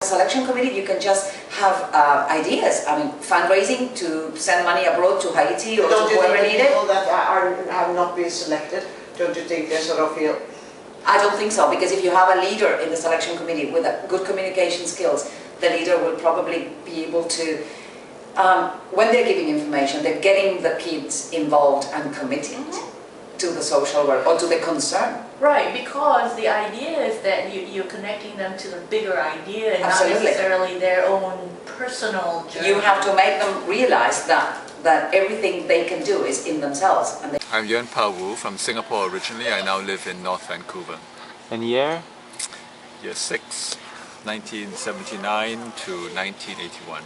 Selection committee, you can just have ideas. I mean, fundraising to send money abroad to Haiti or to whoever needed. People that have not been selected, don't you think they sort of feel? I don't think so, because if you have a leader in the selection committee with good communication skills, the leader will probably be able to, when they're giving information, they're getting the kids involved and committed to the social work or to the concern. Right, because the idea is that you're connecting them to the bigger idea and Absolutely. not necessarily their own personal journey. You have to make them realize that everything they can do is in themselves. And I'm Yuan Pao Wu from Singapore originally. I now live in North Vancouver. And year? Year 6, 1979 to 1981.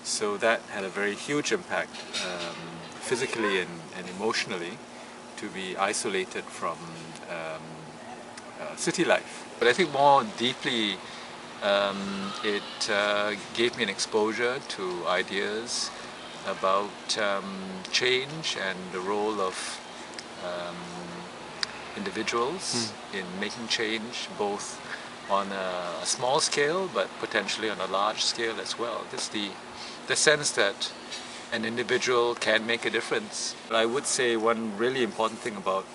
So that had a very huge impact, physically and emotionally, to be isolated from city life. But I think more deeply, it gave me an exposure to ideas about change and the role of individuals in making change, both on a small scale but potentially on a large scale as well. Just the sense that an individual can make a difference. But I would say one really important thing about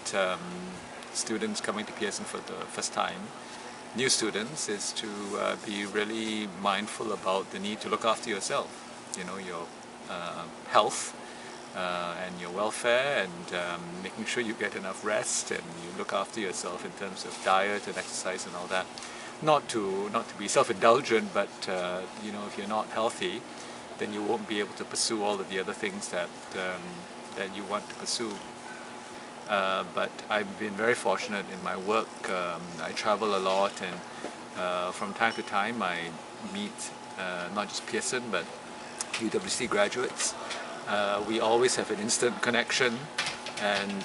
students coming to Pearson for the first time, new students, is to be really mindful about the need to look after yourself. You know, your health and your welfare, and making sure you get enough rest and you look after yourself in terms of diet and exercise and all that. Not to be self-indulgent, but you know, if you're not healthy, then you won't be able to pursue all of the other things that you want to pursue. But I've been very fortunate in my work. I travel a lot, and from time to time I meet not just Pearson but UWC graduates. We always have an instant connection, and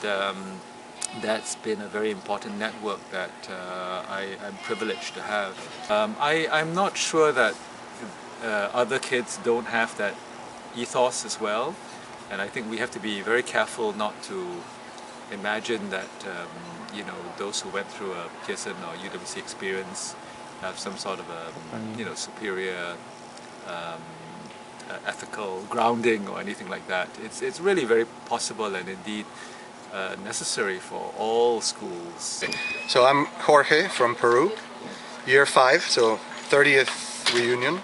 that's been a very important network that I'm privileged to have. I'm not sure that other kids don't have that ethos as well, and I think we have to be very careful not to imagine that you know, those who went through a Pearson or UWC experience have some sort of a superior ethical grounding or anything like that. It's really very possible and indeed necessary for all schools. So I'm Jorge from Peru, year 5, so 30th reunion,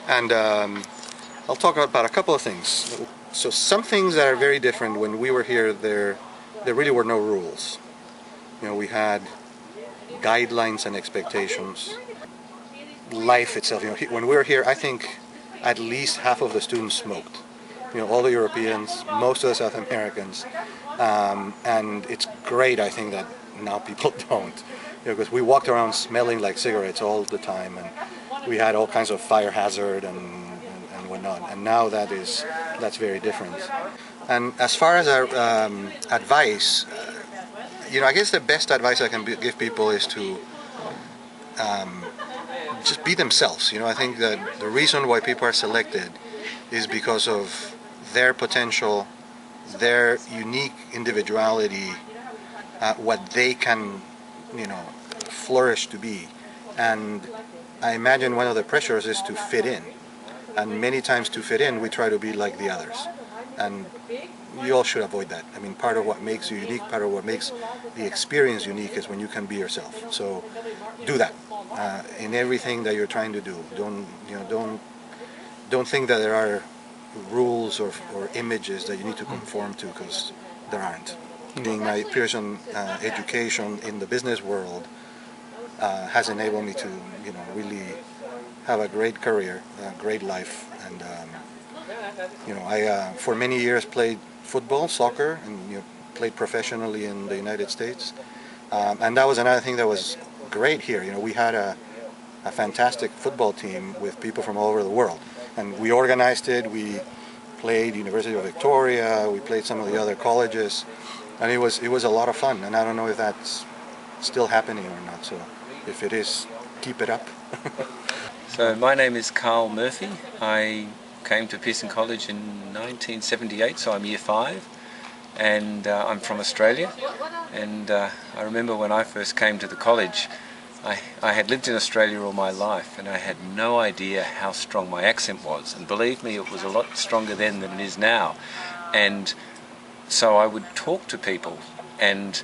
and I'll talk about a couple of things. So some things that are very different. When we were here, there really were no rules. You know, we had guidelines and expectations. Life itself, you know, when we were here, I think at least half of the students smoked. You know, all the Europeans, most of the South Americans, and it's great, I think, that now people don't. You know, because we walked around smelling like cigarettes all the time, and we had all kinds of fire hazard and whatnot. And now that's very different. And as far as our advice, you know, I guess the best advice I can give people is to just be themselves. You know, I think that the reason why people are selected is because of their potential, their unique individuality, what they can, you know, flourish to be. And I imagine one of the pressures is to fit in. And many times to fit in, we try to be like the others. And you all should avoid that. I mean, part of what makes you unique, part of what makes the experience unique is when you can be yourself. So do that in everything that you're trying to do. Don't think that there are rules or images that you need to conform to, because there aren't. Being my Pearson education in the business world has enabled me to, you know, really have a great career, a great life, and you know, I for many years played football, soccer, and, you know, played professionally in the United States, and that was another thing that was great here. You know, we had a fantastic football team with people from all over the world, and we organized it. We played University of Victoria, we played some of the other colleges, and it was a lot of fun. And I don't know if that's still happening or not. So if it is, keep it up. So my name is Carl Murphy. I came to Pearson College in 1978, so I'm year 5, and I'm from Australia. And I remember when I first came to the college, I had lived in Australia all my life, and I had no idea how strong my accent was. And believe me, it was a lot stronger then than it is now. And so I would talk to people, and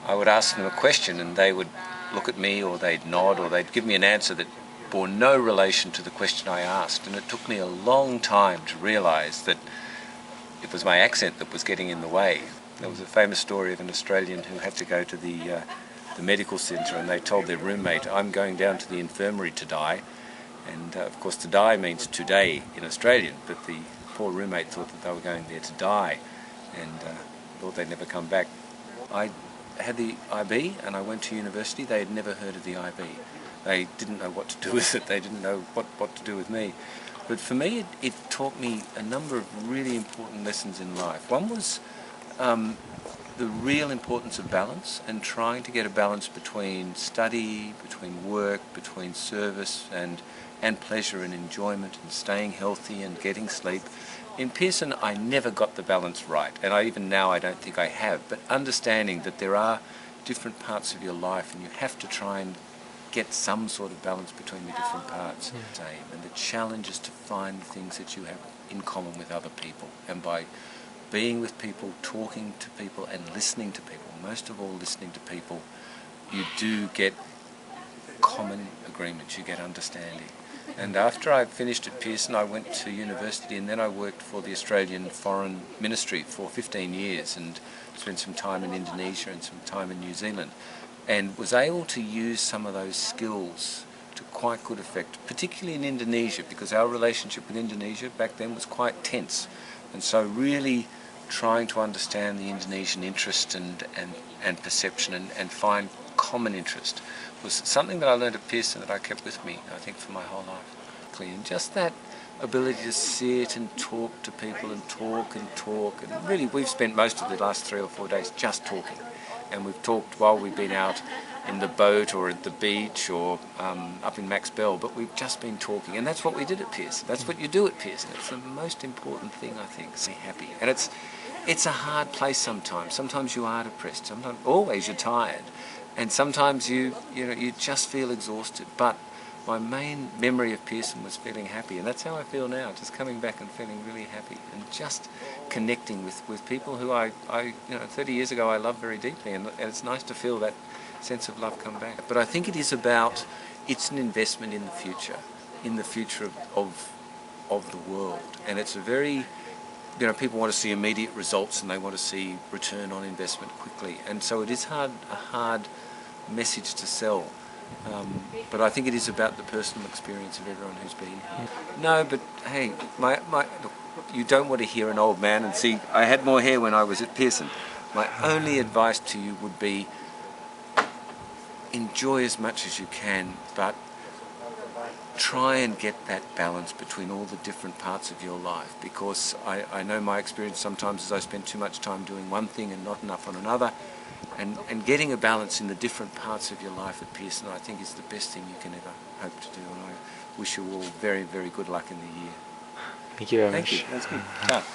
I would ask them a question, and they would look at me, or they'd nod, or they'd give me an answer that bore no relation to the question I asked. And it took me a long time to realise that it was my accent that was getting in the way. There was a famous story of an Australian who had to go to the medical centre, and they told their roommate, "I'm going down to the infirmary to die." And of course to die means today in Australian, but the poor roommate thought that they were going there to die, and thought they'd never come back. I had the IB and I went to university. They had never heard of the IB. They didn't know what to do with it. They didn't know what to do with me. But for me it taught me a number of really important lessons in life. One was the real importance of balance, and trying to get a balance between study, between work, between service and pleasure and enjoyment, and staying healthy and getting sleep. In Pearson I never got the balance right, and even now I don't think I have, but understanding that there are different parts of your life and you have to try and get some sort of balance between the different parts. And the challenge is to find the things that you have in common with other people, and by being with people, talking to people and listening to people, most of all listening to people, you do get common agreements, you get understanding. And after I finished at Pearson I went to university, and then I worked for the Australian Foreign Ministry for 15 years and spent some time in Indonesia and some time in New Zealand, and was able to use some of those skills to quite good effect, particularly in Indonesia, because our relationship with Indonesia back then was quite tense. And so really trying to understand the Indonesian interest and perception and find common interest was something that I learned at Pearson that I kept with me, I think, for my whole life. And just that ability to sit and talk to people and talk, and really we've spent most of the last 3 or 4 days just talking. And we've talked while we've been out in the boat or at the beach or up in Max Bell, but we've just been talking, and that's what we did at Pearson. That's what you do at Pearson. It's the most important thing, I think, to be happy. And it's a hard place sometimes. Sometimes you are depressed. Sometimes, always you're tired, and sometimes you just feel exhausted. But my main memory of Pearson was feeling happy, and that's how I feel now, just coming back and feeling really happy and just connecting with people who I 30 years ago I loved very deeply, and it's nice to feel that sense of love come back. But I think it's an investment in the future of the world, and it's a very, people want to see immediate results and they want to see return on investment quickly, and so it is a hard message to sell. But I think it is about the personal experience of everyone who's been here. No, but hey, look, you don't want to hear an old man and see, I had more hair when I was at Pearson. My only advice to you would be, enjoy as much as you can, but try and get that balance between all the different parts of your life, because I know my experience sometimes is I spend too much time doing one thing and not enough on another. And getting a balance in the different parts of your life at Pearson, I think, is the best thing you can ever hope to do. And I wish you all very, very good luck in the year. Thank you very much. Thank you. That's good.